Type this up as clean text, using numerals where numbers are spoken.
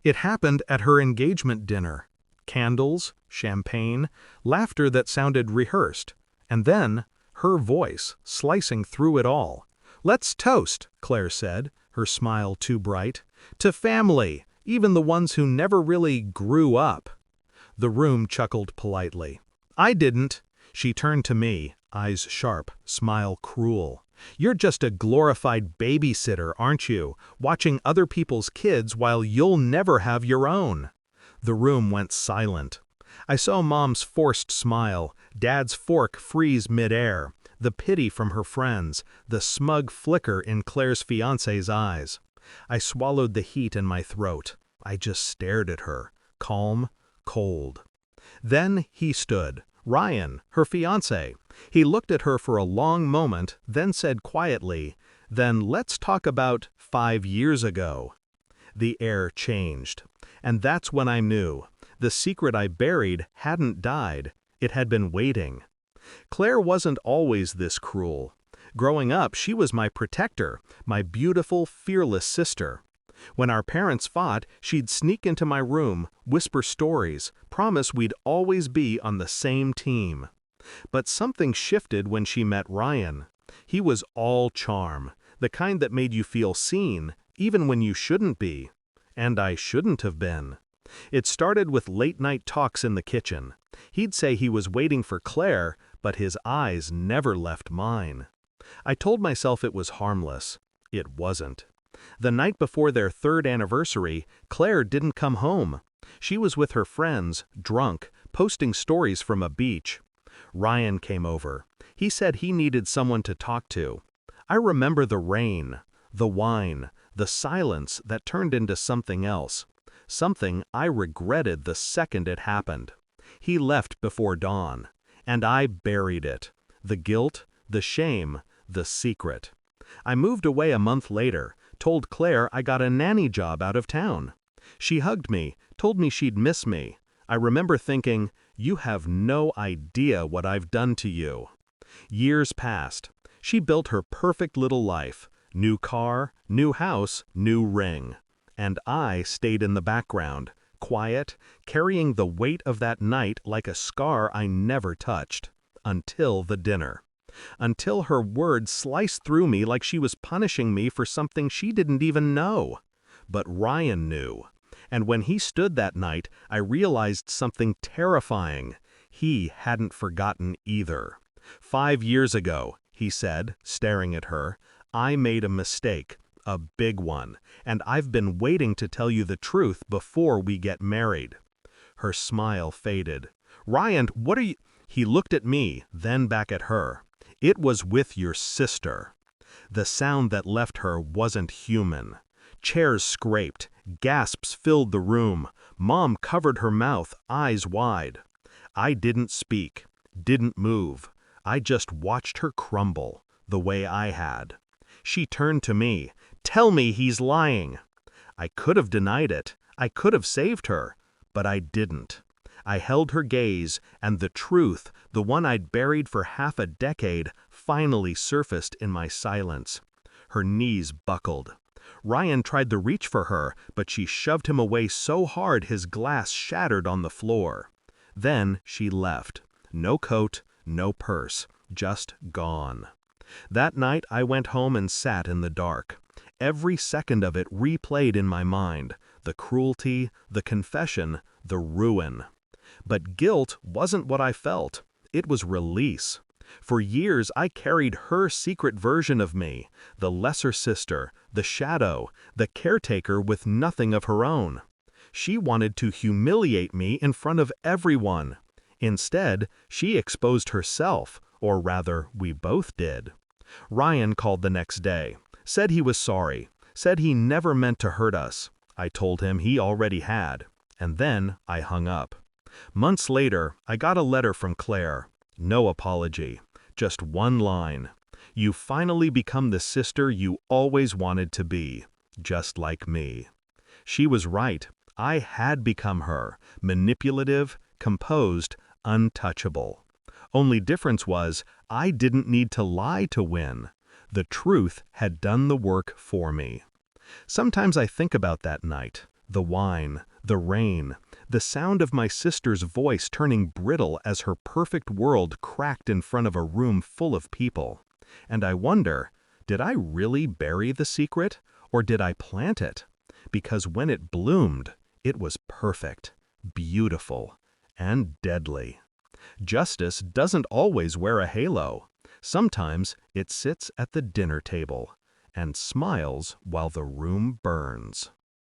It happened at her engagement dinner. Candles, champagne, laughter that sounded rehearsed. And then, her voice, slicing through it all. "Let's toast," Claire said, her smile too bright. "To family, even the ones who never really grew up." The room chuckled politely. I didn't. She turned to me, eyes sharp, smile cruel. "You're just a glorified babysitter, aren't you? Watching other people's kids while you'll never have your own." The room went silent. I saw Mom's forced smile, Dad's fork freeze midair, the pity from her friends, the smug flicker in Claire's fiancé's eyes. I swallowed the heat in my throat. I just stared at her, calm, cold. Then he stood, Ryan, her fiancé. He looked at her for a long moment, then said quietly, "Then let's talk about 5 years ago." The air changed. And that's when I knew. The secret I buried hadn't died. It had been waiting. Claire wasn't always this cruel. Growing up, she was my protector, my beautiful, fearless sister. When our parents fought, she'd sneak into my room, whisper stories, promise we'd always be on the same team. But something shifted when she met Ryan. He was all charm, the kind that made you feel seen, even when you shouldn't be. And I shouldn't have been. It started with late-night talks in the kitchen. He'd say he was waiting for Claire, but his eyes never left mine. I told myself it was harmless. It wasn't. The night before their 3rd anniversary, Claire didn't come home. She was with her friends, drunk, posting stories from a beach. Ryan came over. He said he needed someone to talk to. I remember the rain, the wine, the silence that turned into something else. Something I regretted the second it happened. He left before dawn, and I buried it. The guilt, the shame, the secret. I moved away a month later, told Claire I got a nanny job out of town. She hugged me, told me she'd miss me. I remember thinking, "You have no idea what I've done to you." Years passed. She built her perfect little life. New car, new house, new ring. And I stayed in the background, quiet, carrying the weight of that night like a scar I never touched. Until the dinner. Until her words sliced through me like she was punishing me for something she didn't even know. But Ryan knew. And when he stood that night, I realized something terrifying. He hadn't forgotten either. 5 years ago, he said, staring at her, I made a mistake, a big one, and I've been waiting to tell you the truth before we get married. Her smile faded. Ryan, what are you... He looked at me, then back at her. It was with your sister. The sound that left her wasn't human. Chairs scraped, gasps filled the room. Mom covered her mouth, eyes wide. I didn't speak, didn't move. I just watched her crumble, the way I had. She turned to me. Tell me he's lying. I could have denied it. I could have saved her. But I didn't. I held her gaze, and the truth, the one I'd buried for half a decade, finally surfaced in my silence. Her knees buckled. Ryan tried to reach for her, but she shoved him away so hard his glass shattered on the floor. Then she left. No coat, no purse, just gone. That night I went home and sat in the dark. Every second of it replayed in my mind, the cruelty, the confession, the ruin. But guilt wasn't what I felt. It was release. For years I carried her secret version of me, the lesser sister, the shadow, the caretaker with nothing of her own. She wanted to humiliate me in front of everyone. Instead, she exposed herself, or rather, we both did. Ryan called the next day, said he was sorry, said he never meant to hurt us. I told him he already had, and then I hung up. Months later, I got a letter from Claire. No apology, just one line. You finally become the sister you always wanted to be, just like me. She was right. I had become her, manipulative, composed, untouchable. Only difference was, I didn't need to lie to win. The truth had done the work for me. Sometimes I think about that night, The wine, the rain, the sound of my sister's voice turning brittle as her perfect world cracked in front of a room full of people. And I wonder, did I really bury the secret, or did I plant it? Because when it bloomed, it was perfect, beautiful, and deadly. Justice doesn't always wear a halo. Sometimes it sits at the dinner table and smiles while the room burns.